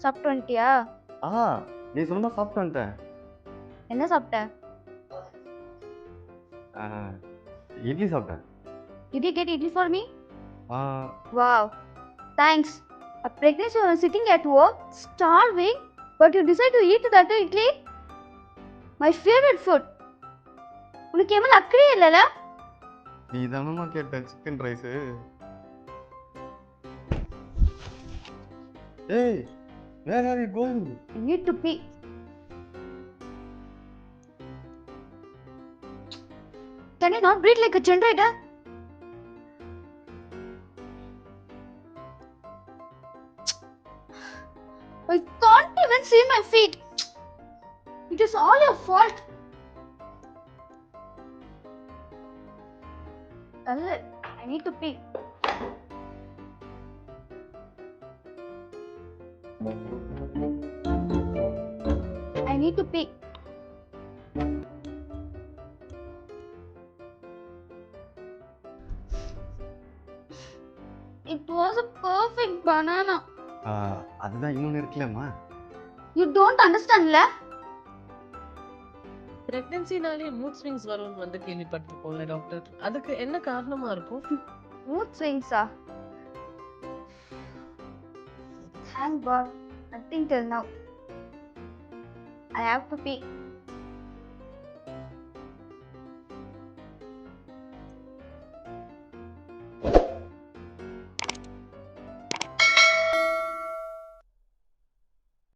சாப்பிட்டு வந்துட்டியா? நீ சொன்னா சாப்பிட்டு வந்துட்டேன். என்ன சாப்பிட்ட? இட்லி சாப்பிட்டேன். Did you get idli for me? Ah Wow, thanks. A pregnant woman sitting at work, starving, but you decide to eat that idli? My favorite food. உனக்கு ஏமல் அக்கறையே இல்லைல்ல? நீ தானம்மா கேட்ட சிக்கன் ரைஸு. ஏய், where are you going? I need to pee. Can you not breathe like a generator? I can't even see my feet. It is all your fault. I need to pee. I need to pee. It was a perfect banana. அதுதான் இன்னொன்று இருக்குல்லம்மா. You don't understand, la? பிரெக்னன்சினாலே mood swings வரும்னு வந்து கேள்விப்பட்டிருக்கோம்ல doctor. அதுக்கு என்ன காரணமா இருக்கும்? Mood swings, ah. Thank God. Nothing till now. I have to pee.